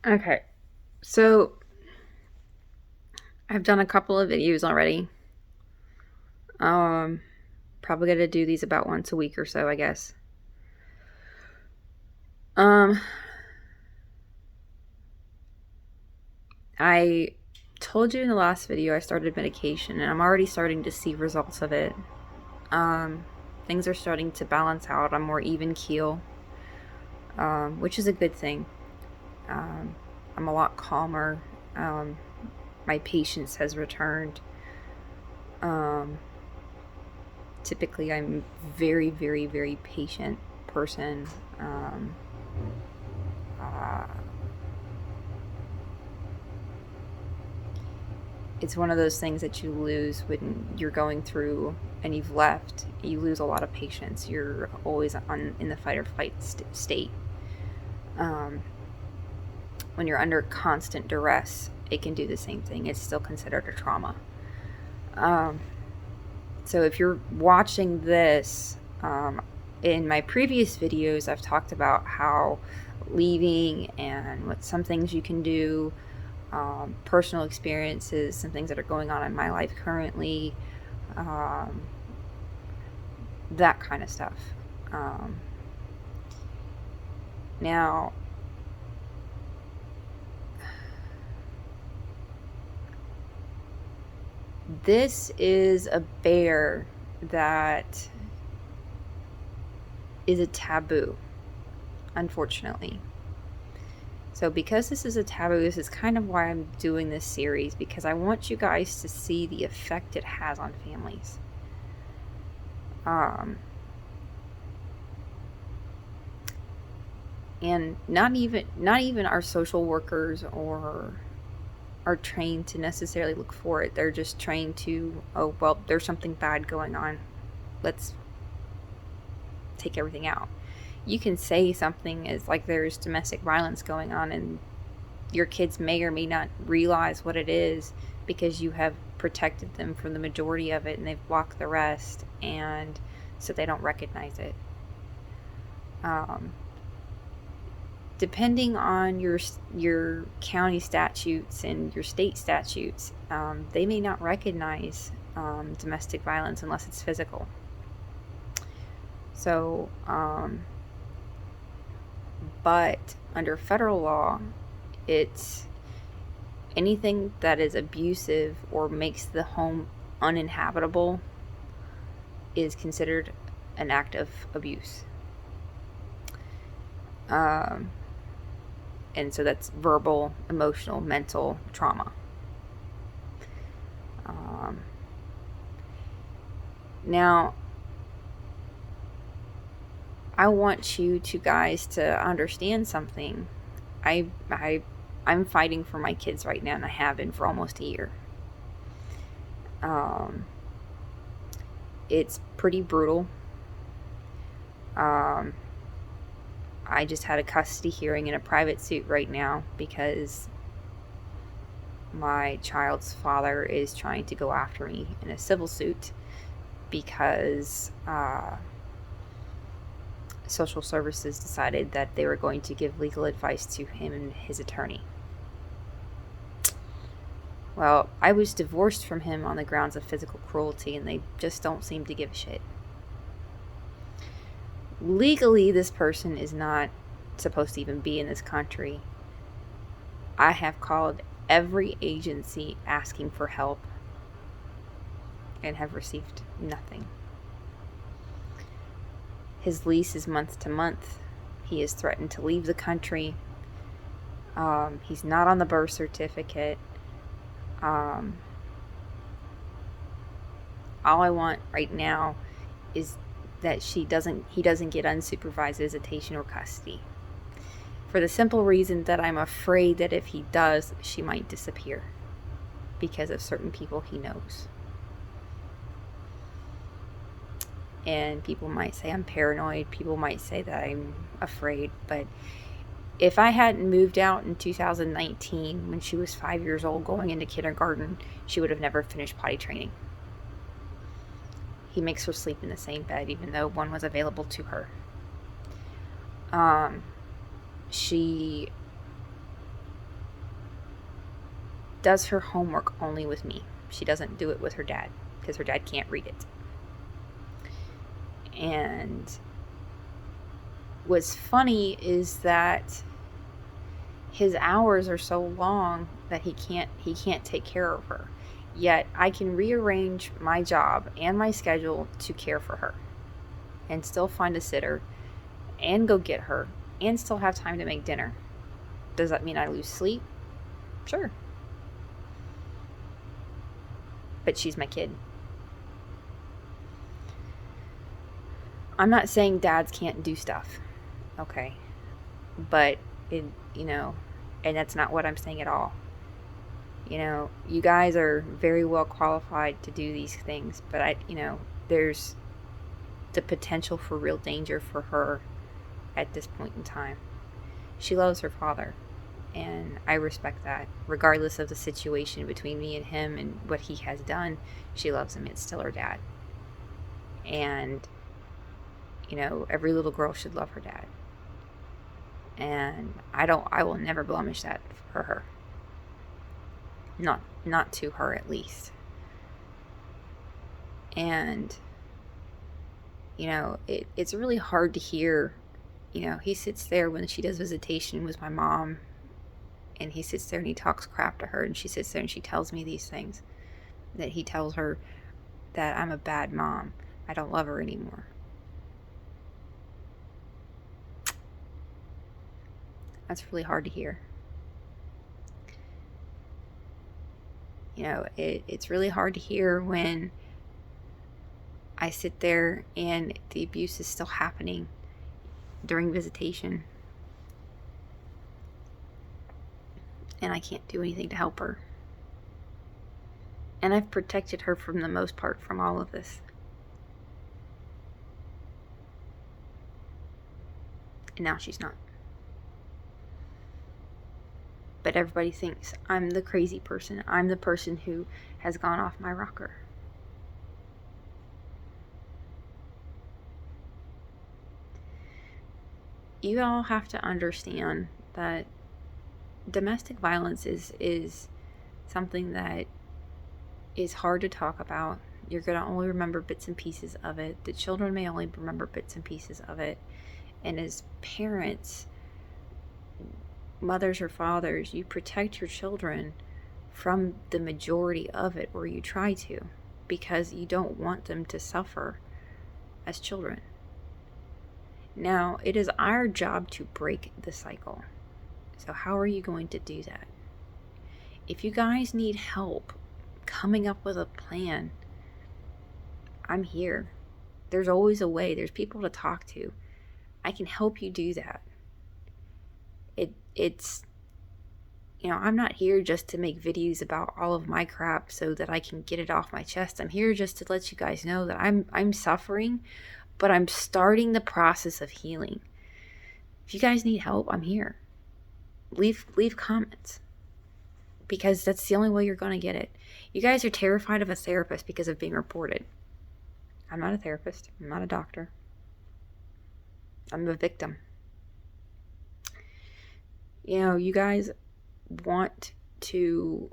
Okay, so I've done a couple of videos already. Um, Probably gonna do these about once a week or so, I guess. Um, I told you in the last video I started medication, and I'm already starting to see results of it. Things are starting to balance out. I'm more even keel, which is a good thing. Um, I'm a lot calmer. Um, my patience has returned. Um, Typically, I'm very, very, very patient person. Um, uh, it's one of those things that you lose when you're going through and you've left. You lose a lot of patience. You're always in the fight or flight state. Um, when you're under constant duress, it can do the same thing. It's still considered a trauma. Um, so if you're watching this, in my previous videos, I've talked about how leaving and what some things you can do, personal experiences, some things that are going on in my life currently, um, that kind of stuff. Um, Now, this is a bear that is a taboo, unfortunately. So, because this is a taboo, this is kind of why I'm doing this series, because I want you guys to see the effect it has on families. Um, and not even our social workers or are trained to necessarily look for it. They're just trained to, oh, well, there's something bad going on. Let's take everything out. You can say something as like there's domestic violence going on, and your kids may or may not realize what it is because you have protected them from the majority of it and they've blocked the rest, and so they don't recognize it. Um, Depending on your county statutes and your state statutes, they may not recognize domestic violence unless it's physical. So, but under federal law, it's anything that is abusive or makes the home uninhabitable is considered an act of abuse. Um, and so that's verbal, emotional, mental trauma. Um, Now, I want you to guys to understand something. I, I, I'm fighting for my kids right now, and I have been for almost a year. Um, it's pretty brutal. Um, I just had a custody hearing in a private suit right now because my child's father is trying to go after me in a civil suit because social services decided that they were going to give legal advice to him and his attorney. Well, I was divorced from him on the grounds of physical cruelty, and they just don't seem to give a shit. Legally, this person is not supposed to even be in this country. I have called every agency asking for help and have received nothing. His lease is month to month. He has threatened to leave the country. He's not on the birth certificate. All I want right now is that he doesn't get unsupervised visitation or custody. For the simple reason that I'm afraid that if he does, she might disappear because of certain people he knows. And people might say I'm paranoid. People might say that I'm afraid. But if I hadn't moved out in 2019 when she was 5 years old going into kindergarten, she would have never finished potty training. He makes her sleep in the same bed, even though one was available to her. She does her homework only with me. She doesn't do it with her dad because her dad can't read it. And what's funny is that his hours are so long that he can't take care of her. Yet I can rearrange my job and my schedule to care for her and still find a sitter and go get her and still have time to make dinner. Does that mean I lose sleep? Sure. But she's my kid. I'm not saying dads can't do stuff, okay? But, and that's not what I'm saying at all. You guys are very well qualified to do these things, but there's the potential for real danger for her at this point in time. She loves her father, and I respect that. Regardless of the situation between me and him and what he has done, she loves him. It's still her dad. And, every little girl should love her dad. And I will never blemish that for her. Not to her, at least. And, it's really hard to hear. He sits there when she does visitation with my mom, and he sits there and he talks crap to her, and she sits there and she tells me these things, that he tells her that I'm a bad mom. I don't love her anymore. That's really hard to hear. It's really hard to hear when I sit there and the abuse is still happening during visitation, and I can't do anything to help her. And I've protected her from the most part from all of this. And now she's not. But everybody thinks I'm the crazy person. I'm the person who has gone off my rocker. You all have to understand that domestic violence is something that is hard to talk about. You're going to only remember bits and pieces of it. The children may only remember bits and pieces of it. And as parents, mothers or fathers, you protect your children from the majority of it, or you try to, because you don't want them to suffer as children. Now, it is our job to break the cycle. So how are you going to do that? If you guys need help coming up with a plan, I'm here. There's always a way. There's people to talk to. I can help you do that. It's I'm not here just to make videos about all of my crap so that I can get it off my chest. I'm here just to let you guys know that I'm suffering, but I'm starting the process of healing. If you guys need help, I'm here. Leave comments, because that's the only way you're going to get it. You guys are terrified of a therapist because of being reported. I'm not a therapist. I'm not a doctor. I'm a victim. You guys want to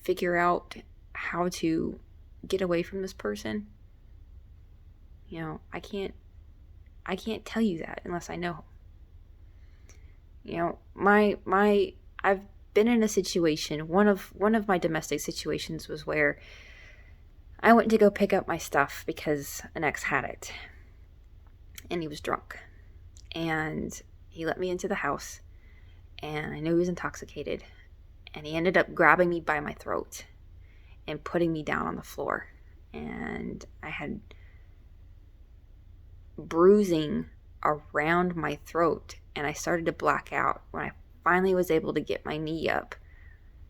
figure out how to get away from this person. I can't tell you that unless I know. I've been in a situation. One of my domestic situations was where I went to go pick up my stuff because an ex had it, and he was drunk, and he let me into the house, and I knew he was intoxicated, and he ended up grabbing me by my throat and putting me down on the floor, and I had bruising around my throat, and I started to black out when I finally was able to get my knee up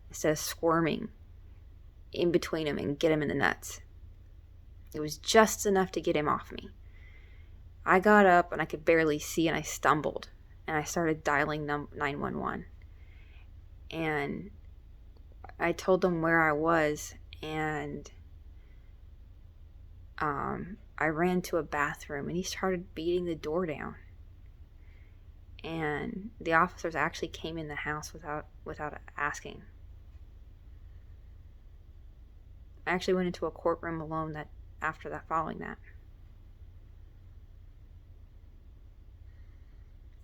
instead of squirming in between him and get him in the nuts. It was just enough to get him off me. I got up and I could barely see, and I stumbled, and I started dialing 911, and I told them where I was, and I ran to a bathroom, and he started beating the door down. and the officers actually came in the house without asking. I actually went into a courtroom alone following that.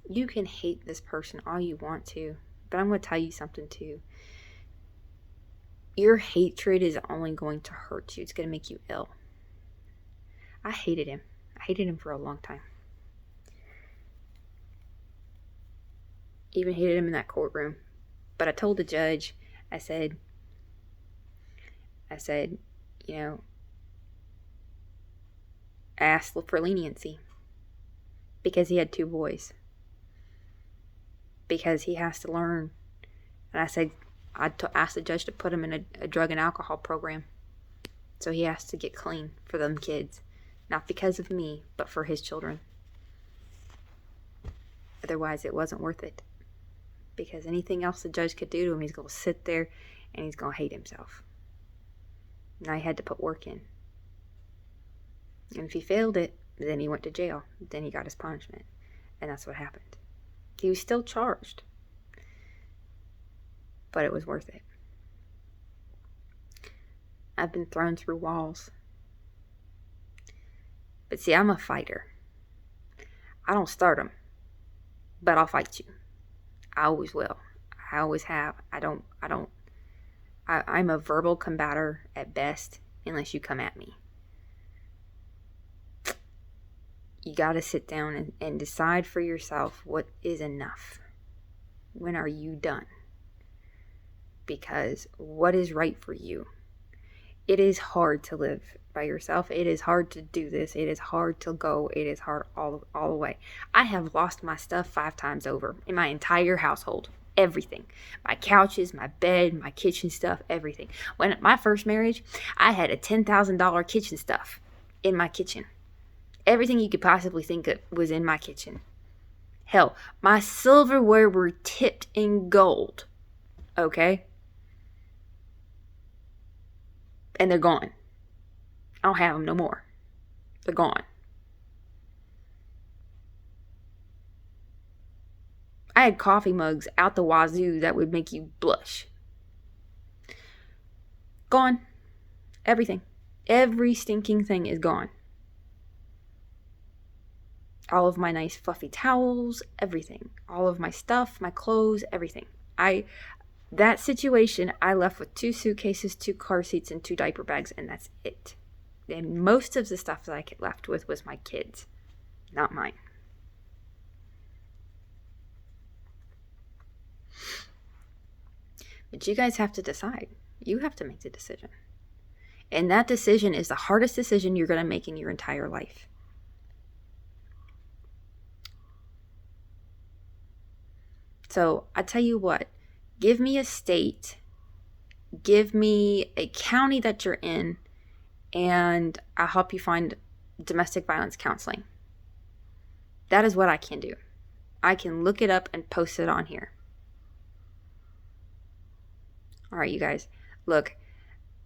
You can hate this person all you want to, but I'm going to tell you something too. Your hatred is only going to hurt you. It's going to make you ill. I hated him. I hated him for a long time. Even hated him in that courtroom. But I told the judge, I said, you know, I asked for leniency because he had 2 boys. Because he has to learn. And I said, I asked the judge to put him in a drug and alcohol program. So he has to get clean for them kids. Not because of me, but for his children. Otherwise, it wasn't worth it. Because anything else the judge could do to him, he's going to sit there and he's going to hate himself. And I had to put work in. And if he failed it, then he went to jail. Then he got his punishment. And that's what happened. He was still charged. But it was worth it. I've been thrown through walls. But see, I'm a fighter. I don't start them. But I'll fight you. I always will. I always have. I'm a verbal combator at best, unless you come at me. You got to sit down and decide for yourself what is enough. When are you done? Because what is right for you? It is hard to live by yourself. It is hard to do this. It is hard to go. It is hard all the way. I have lost my stuff 5 times over in my entire household. Everything. My couches, my bed, my kitchen stuff, everything. When at my first marriage, I had a $10,000 kitchen stuff in my kitchen. Everything you could possibly think of was in my kitchen. Hell, my silverware were tipped in gold. Okay? And they're gone. I don't have them no more. They're gone. I had coffee mugs out the wazoo that would make you blush. Gone. Everything. Every stinking thing is gone. All of my nice fluffy towels, everything. All of my stuff, my clothes, everything. That situation, I left with 2 suitcases, 2 car seats, and 2 diaper bags, and that's it. And most of the stuff that I left with was my kids, not mine. But you guys have to decide. You have to make the decision. And that decision is the hardest decision you're going to make in your entire life. So I tell you what, give me a state, give me a county that you're in, and I'll help you find domestic violence counseling. That is what I can do. I can look it up and post it on here. All right, you guys. Look,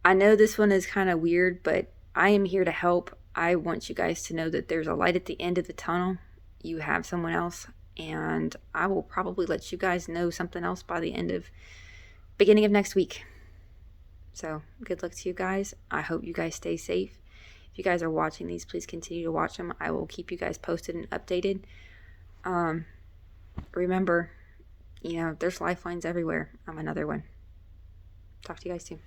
I know this one is kind of weird, but I am here to help. I want you guys to know that there's a light at the end of the tunnel. You have someone else, and I will probably let you guys know something else by the beginning of next week. So good luck to you guys. I hope you guys stay safe. If you guys are watching these, please continue to watch them. I will keep you guys posted and updated. Remember, there's lifelines everywhere. I'm another one. Talk to you guys soon.